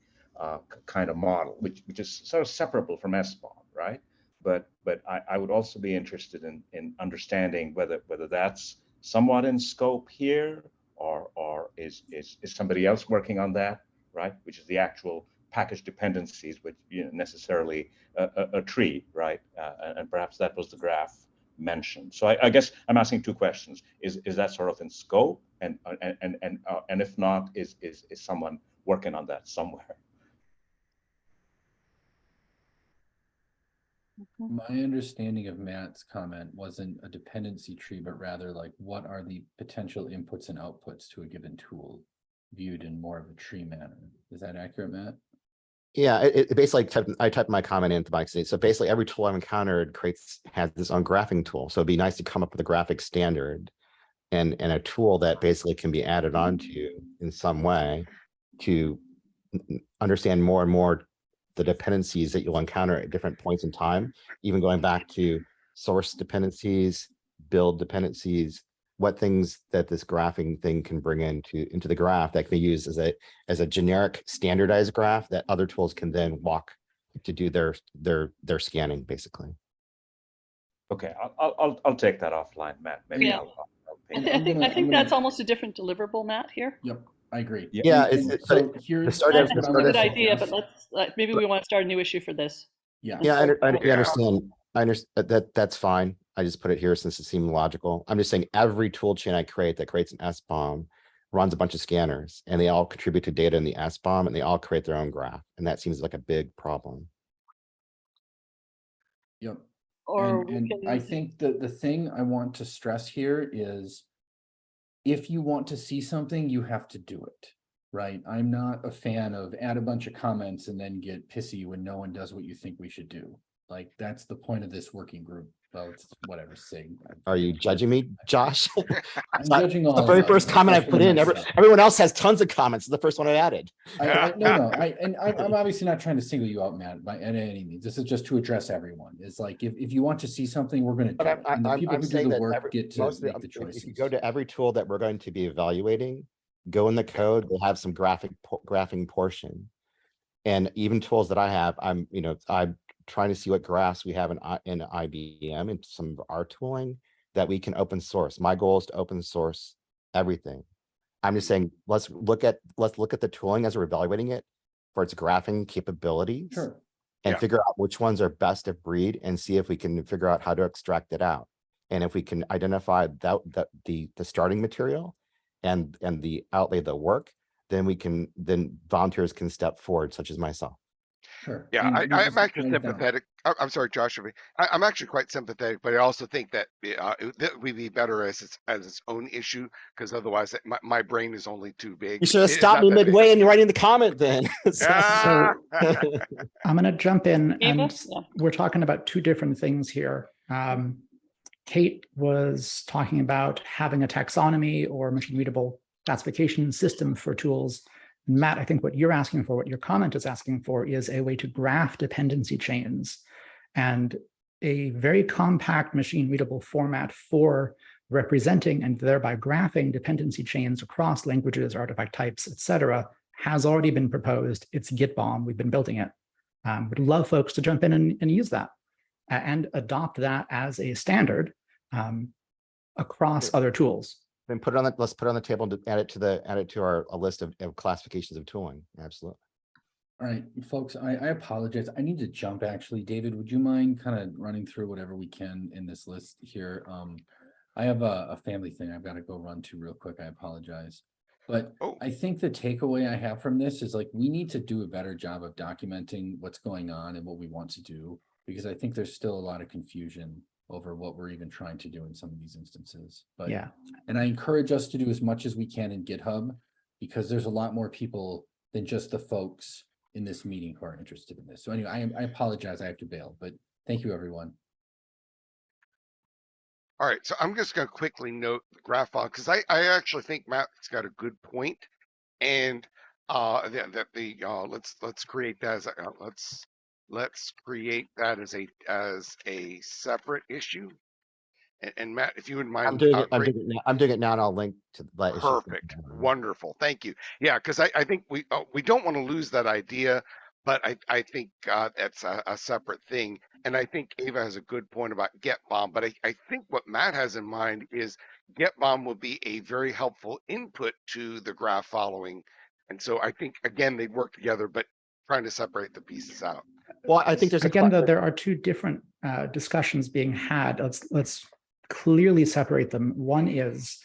kind of model, which is sort of separable from SBOM, right? But I would also be interested in understanding whether that's somewhat in scope here, or is somebody else working on that, right? Which is the actual package dependencies, which necessarily a tree, right? And perhaps that was the graph mentioned. So I guess I'm asking 2 questions: is that sort of in scope, and if not, is someone working on that somewhere? My understanding of Matt's comment wasn't a dependency tree, but rather like what are the potential inputs and outputs to a given tool viewed in more of a tree manner. Is that accurate, Matt? Yeah, it basically I typed my comment into my state. So basically every tool I've encountered has this own graphing tool. So it'd be nice to come up with a graphic standard and a tool that basically can be added onto in some way to understand more and more the dependencies that you'll encounter at different points in time, even going back to source dependencies, build dependencies, what things that this graphing thing can bring into the graph that can be used as a generic standardized graph that other tools can then walk to do their scanning, basically. Okay, I'll take that offline, Matt. Maybe Yeah. I'll I think that's almost a different deliverable, Matt, here. Yep, I agree. Yeah, so here's start That's of- a good idea, but maybe we want to start a new issue for this. Yeah. Yeah, I understand. I understand that's fine. I just put it here since it seemed logical. I'm just saying every tool chain I create that creates an SBOM runs a bunch of scanners, and they all contribute to data in the SBOM, and they all create their own graph. And that seems like a big problem. Yep. Or and I think that the thing I want to stress here is if you want to see something, you have to do it, right? I'm not a fan of add a bunch of comments and then get pissy when no one does what you think we should do. Like, that's the point of this working group. Well, it's whatever, SIG. Are you judging me, Josh? I'm judging all the of very us, first comment I put in. especially myself. Everyone else has tons of comments. It's the first one I added. No. I'm obviously not trying to single you out, Matt, by any means. This is just to address everyone. It's like if you want to see something, we're going to do it. And the people who do the work get to make the choices. If you go to every tool that we're going to be evaluating, go in the code, they have some graphing portion. And even tools that I have, I'm trying to see what graphs we have in IBM and some of our tooling that we can open source. My goal is to open source everything. I'm just saying, let's look at the tooling as we're evaluating it for its graphing capabilities. Sure. And figure out which ones are best of breed and see if we can figure out how to extract it out. And if we can identify the starting material and the outlay of the work, then volunteers can step forward, such as myself. Sure. Yeah, And I'm actually write it down. sympathetic. I'm sorry, Josh. I'm actually quite sympathetic, but I also think that that would be better as its own issue, because otherwise my brain is only too big. You should have It's stopped not me that big. midway and writing the comment then. Ah! I'm going to jump in, Eva? and Yeah. we're talking about 2 different things here. Kate was talking about having a taxonomy or machine readable classification system for tools. Matt, I think what you're asking for, what your comment is asking for, is a way to graph dependency chains and a very compact machine readable format for representing and thereby graphing dependency chains across languages, artifact types, etc., has already been proposed. It's GitBOM. We've been building it. Would love folks to jump in and use that and adopt that as a standard across other tools. Then let's put it on the table and add it to our list of classifications of tooling. Absolutely. All right, folks, I apologize. I need to jump actually. David, would you mind kind of running through whatever we can in this list here? I have a family thing I've got to go run to real quick. I apologize. But Oh. I think the takeaway I have from this is like, we need to do a better job of documenting what's going on and what we want to do. Because I think there's still a lot of confusion over what we're even trying to do in some of these instances. But Yeah. and I encourage us to do as much as we can in GitHub, because there's a lot more people than just the folks in this meeting who are interested in this. So anyway, I apologize, I have to bail, but thank you, everyone. All right, so I'm just going to quickly note the graph file because I actually think Matt's got a good point, and let's create that as let's create that as a separate issue. And Matt, if you wouldn't mind, I'm doing it. I'm doing it now, and I'll link to that issue. perfect, wonderful, thank you. Yeah, because I think we don't want to lose that idea, but I think that's a separate thing. And I think Ava has a good point about get bomb, but I think what Matt has in mind is get bomb will be a very helpful input to the graph following. And so I think again they work together, but trying to separate the pieces out. Well, I think there's Again, though, there are two different discussions being had. Let's clearly separate them. One is,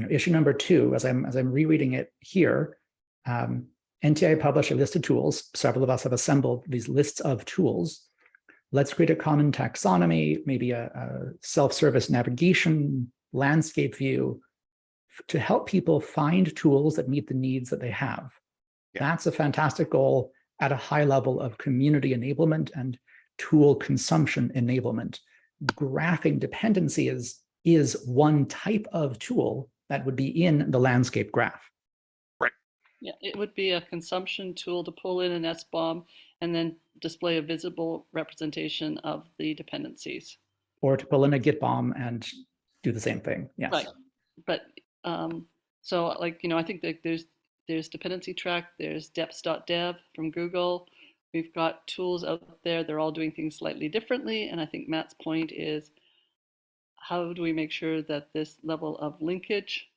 issue number 2, as I'm rereading it here, NTIA published a list of tools. Several of us have assembled these lists of tools. Let's create a common taxonomy, maybe a self-service navigation landscape view to help people find tools that meet the needs that they have. Yeah. That's a fantastic goal at a high level of community enablement and tool consumption enablement. Graphing dependency is one type of tool that would be in the landscape graph. Yeah, it would be a consumption tool to pull in an SBOM and then display a visible representation of the dependencies. Or to pull in a Git bomb and do the same thing. Yes. Right. But so I think that there's dependency track, there's deps.dev from Google. We've got tools out there. They're all doing things slightly differently. And I think Matt's point is, how do we make sure that this level of linkage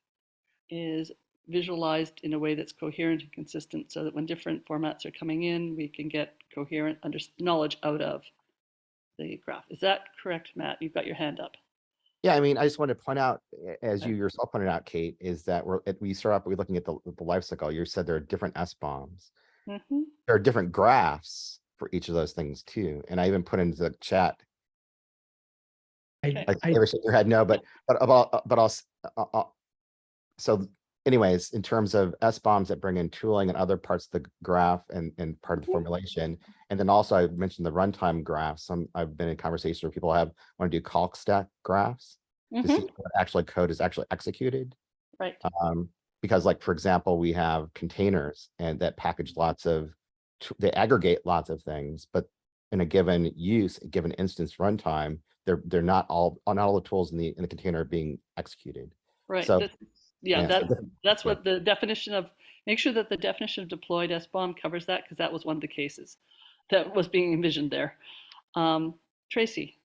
is visualized in a way that's coherent and consistent so that when different formats are coming in, we can get coherent knowledge out of the graph. Is that correct, Matt? You've got your hand up. Yeah, I mean, I just want to point out, as you yourself pointed out, Kate, is that we start off, we're looking at the life cycle. You said there are different SBOMs. Mm-hmm. There are different graphs for each of those things too. And I even put into the chat. Okay. Like Ava shook your head no, but I'll so anyways, in terms of SBOMs that bring in tooling and other parts of the graph and part of the formulation, and then also I mentioned the runtime graphs. I've been in conversations where people want to do calc stack graphs to see what actually code is actually executed. Right. Because like, for example, we have containers and that package they aggregate lots of things, but in a given given instance runtime, they're not all the tools in the container are being executed. Right. So that's what the definition of, make sure that the definition of deployed SBOM covers that, because that was one of the cases that was being envisioned there. Tracy.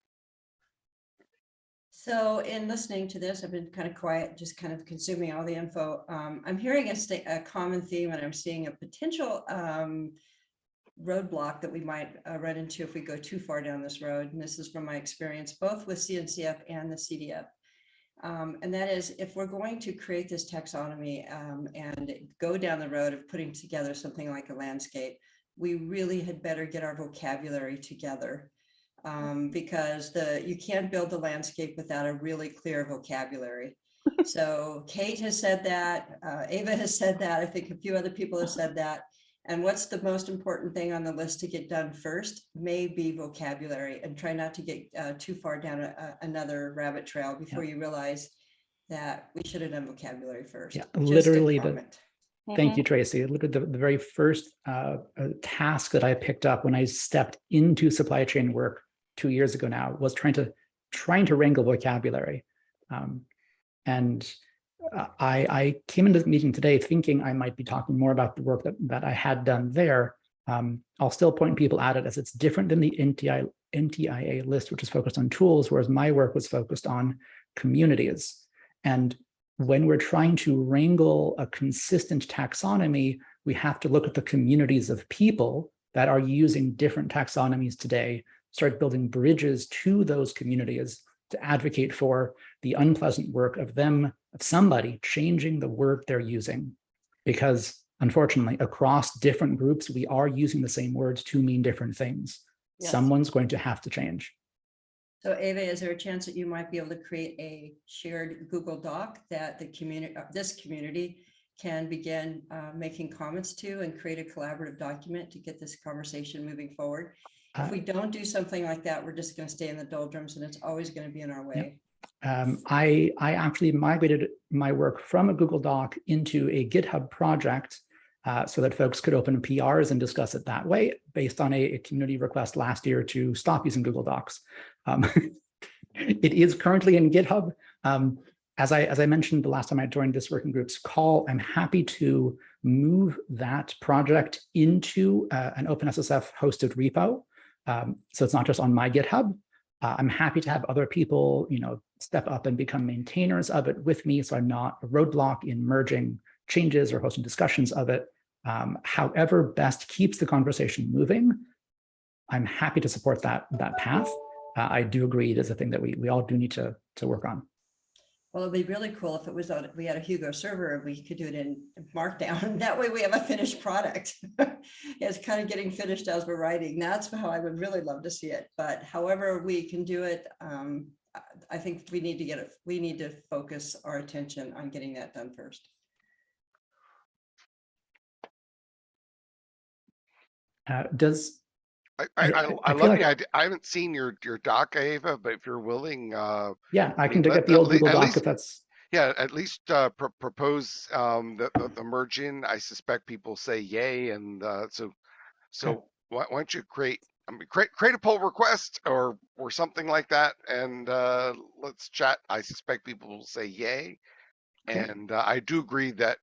So in listening to this, I've been kind of quiet, just kind of consuming all the info. I'm hearing a common theme, and I'm seeing a potential roadblock that we might run into if we go too far down this road. And this is from my experience, both with CNCF and the CDF. And that is, if we're going to create this taxonomy and go down the road of putting together something like a landscape, we really had better get our vocabulary together. Because you can't build the landscape without a really clear vocabulary. So Kate has said that, Ava has said that, I think a few other people have said that. And what's the most important thing on the list to get done first may be vocabulary, and try not to get too far down another rabbit trail before you realize that we should have done vocabulary first. Yeah, Just a literally comment. Thank you, Tracy. The very first task that I picked up when I stepped into supply chain work 2 years ago now was trying to wrangle vocabulary. And I came into the meeting today thinking I might be talking more about the work that I had done there. I'll still point people at it as it's different than the NTIA list, which is focused on tools, whereas my work was focused on communities. And when we're trying to wrangle a consistent taxonomy, we have to look at the communities of people that are using different taxonomies today, start building bridges to those communities to advocate for the unpleasant work of somebody changing the word they're using. because unfortunately, across different groups, we are using the same words to mean different things. Yes. Someone's going to have to change. So Ava, is there a chance that you might be able to create a shared Google Doc that the community, this community can begin making comments to and create a collaborative document to get this conversation moving forward? If we don't do something like that, we're just going to stay in the doldrums and it's always going to be in our way. I actually migrated my work from a Google Doc into a GitHub project so that folks could open PRs and discuss it that way, based on a community request last year to stop using Google Docs. It is currently in GitHub. As I mentioned the last time I joined this working group's call, I'm happy to move that project into an OpenSSF hosted repo. So it's not just on my GitHub. I'm happy to have other people, step up and become maintainers of it with me, so I'm not a roadblock in merging changes or hosting discussions of it. However best keeps the conversation moving, I'm happy to support that path. I do agree it is a thing that we all do need to work on. Well, it'd be really cool if it was on, we had a Hugo server and we could do it in Markdown. That way we have a finished product. It's kind of getting finished as we're writing. That's how I would really love to see it. But however we can do it, I think we need to get it. We need to focus our attention on getting that done first. I I love feel like, the idea. I haven't seen your doc, Ava, but if you're willing, yeah, I can dig up the old Google Doc if that's. Yeah, at least propose the merging. I suspect people say yay, and so Okay. why don't you create a pull request or something like that, and let's chat. I suspect people will say yay, Okay. and I do agree that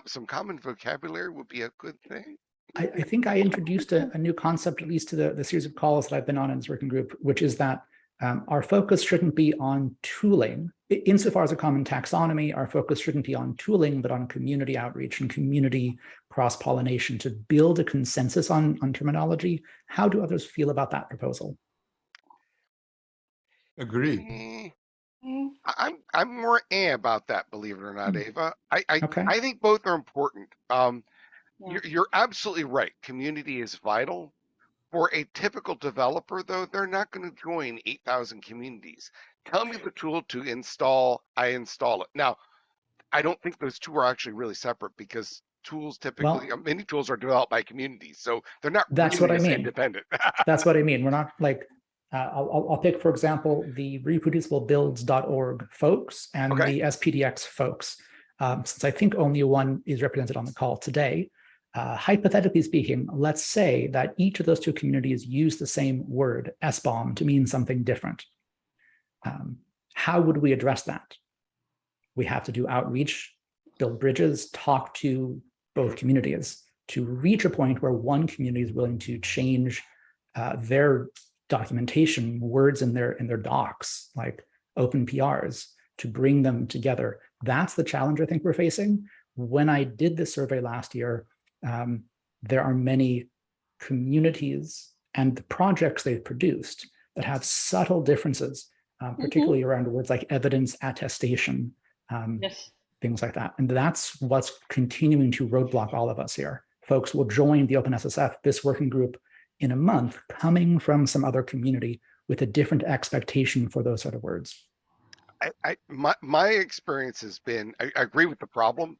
some common vocabulary would be a good thing. I think I introduced a new concept, at least to the series of calls that I've been on in this working group, which is that our focus shouldn't be on tooling. Insofar as a common taxonomy, our focus shouldn't be on tooling, but on community outreach and community cross-pollination to build a consensus on terminology. How do others feel about that proposal? Agree. I'm more about that, believe it or not, Ava. I think both are important. You're absolutely right. Community is vital. For a typical developer, though, they're not going to join 8,000 communities. Tell me the tool to install, I install it. Now, I don't think those two are actually really separate because tools typically, many tools are developed by communities, so they're not really independent. That's what I mean. We're not like, I'll pick, for example, the reproduciblebuilds.org folks and the SPDX folks. Since I think only one is represented on the call today, hypothetically speaking, let's say that each of those two communities use the same word, SBOM, to mean something different. How would we address that? We have to do outreach, build bridges, talk to both communities to reach a point where one community is willing to change their documentation, words in their docs, like open PRs, to bring them together. That's the challenge I think we're facing. When I did this survey last year, there are many communities and the projects they've produced that have subtle differences, particularly around words like evidence attestation, things like that. And that's what's continuing to roadblock all of us here. Folks will join the OpenSSF, this working group, in a month, coming from some other community with a different expectation for those sort of words. My experience has been, I agree with the problem.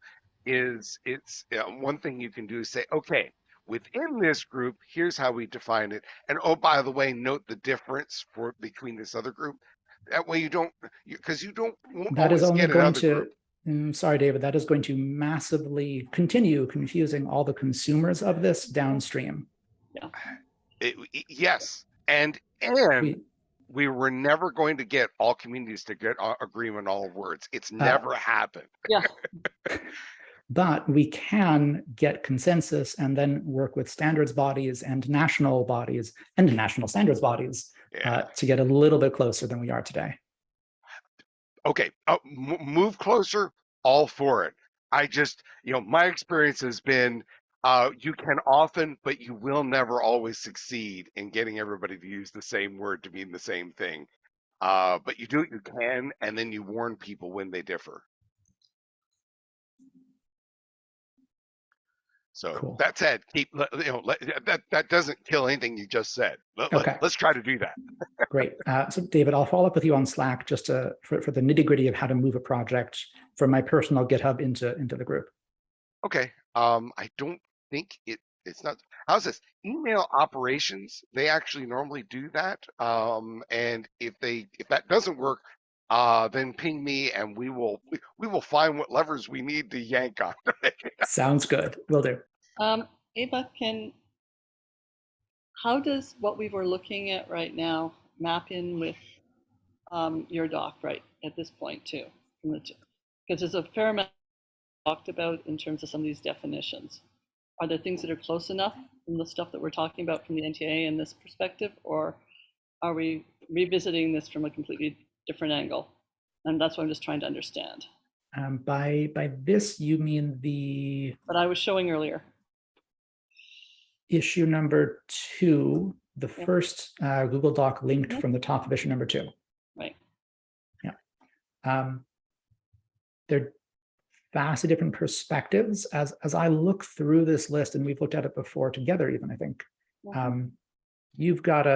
It's one thing you can do is say, okay, within this group, here's how we define it. And oh, by the way, note the difference between this other group. That way you don't, because you don't that is only going to, group. Sorry, David, that is going to massively continue confusing all the consumers of this downstream. Yes. And we were never going to get all communities to get agreement on all words. It's never happened. Yeah. But we can get consensus and then work with standards bodies and national bodies and national standards bodies to get a little bit closer than we are today. Okay, move closer, all for it. I just, my experience has been you can often, but you will never always succeed in getting everybody to use the same word to mean the same thing. But you do what you can, and then you warn people when they differ. So Cool. that said, that doesn't kill anything you just said. Okay. Let's try to do that. Great. So David, I'll follow up with you on Slack just for the nitty gritty of how to move a project from my personal GitHub into the group. Okay. I don't think it's not. How's this? Email operations, they actually normally do that. And if that doesn't work, then ping me and we will find what levers we need to yank on. Sounds good. Will do. Ava, how does what we were looking at right now map in with your doc right at this point too? Because there's a fair amount talked about in terms of some of these definitions. Are there things that are close enough from the stuff that we're talking about from the NTA in this perspective, or are we revisiting this from a completely different angle? And that's what I'm just trying to understand. By this, you mean the But I was showing earlier. issue number 2, the Yeah. first Google Doc linked Mhm. from the top of issue number 2. Right. Yeah. They're vastly different perspectives. As I look through this list, and we've looked at it before together, even I think, you've got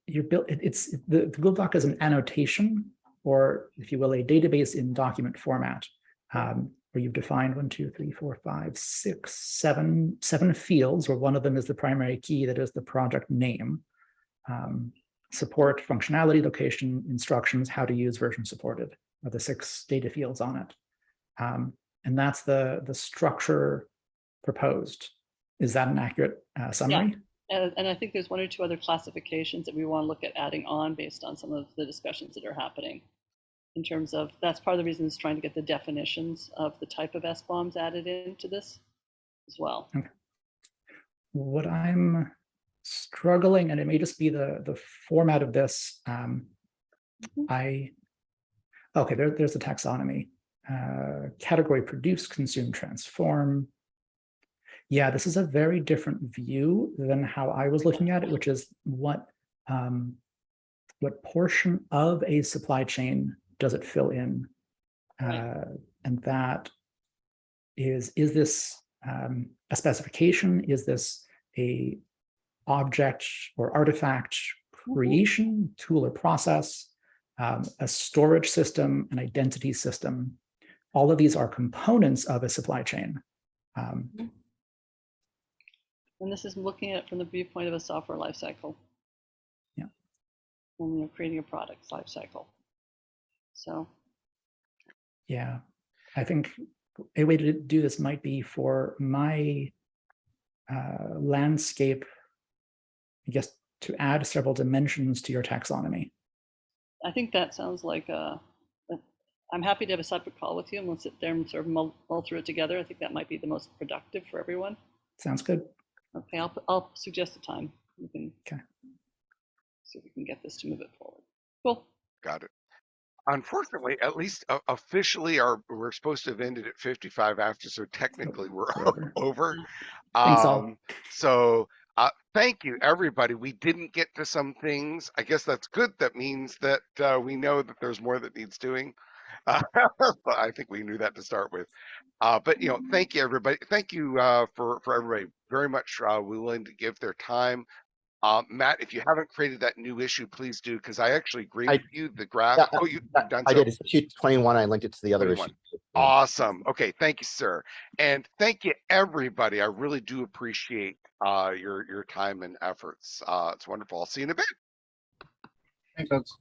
you're built. It's the Google Doc is an annotation, or if you will, a database in document format, where you've defined 1, 2, 3, 4, 5, 6, 7 fields, where one of them is the primary key, that is the project name. Support, functionality, location, instructions, how to use, version supported are the 6 data fields on it. And that's the structure proposed. Is that an accurate summary? Yeah. And I think there's 1 or 2 other classifications that we want to look at adding on based on some of the discussions that are happening. In terms of, that's part of the reason is trying to get the definitions of the type of SBOMs added into this as well. Okay. What I'm struggling, and it may just be the format of this. Okay, there's the taxonomy. Category: produce, consume, transform. Yeah, this is a very different view than how I was looking at it, which is what portion of a supply chain does it fill in? Right. And that is this a specification? Is this a object or artifact creation, tool or process, a storage system, an identity system? All of these are components of a supply chain. And this is looking at it from the viewpoint of a software lifecycle. Yeah. When you're creating a product lifecycle. So. Yeah, I think a way to do this might be for my landscape, I guess, to add several dimensions to your taxonomy. I think that sounds like I'm happy to have a separate call with you and we'll sit there and sort of mull through it together. I think that might be the most productive for everyone. Sounds good. Okay, I'll suggest a time. We can see if we can get this to move it forward. Cool. Got it. Unfortunately, at least officially, we're supposed to have ended at 55 after, so technically we're over. Thanks all. So thank you, everybody. We didn't get to some things. I guess that's good. That means that we know that there's more that needs doing. But I think we knew that to start with. But thank you, everybody. Thank you for everybody very much willing to give their time. Matt, if you haven't created that new issue, please do, because I actually graded you the graph. Yeah, you've done I so? did. It's issue 21. I linked it to the other 21. issue. Awesome. Okay, thank you, sir. And thank you, everybody. I really do appreciate your time and efforts. It's wonderful. I'll see you in a bit. Thanks, folks.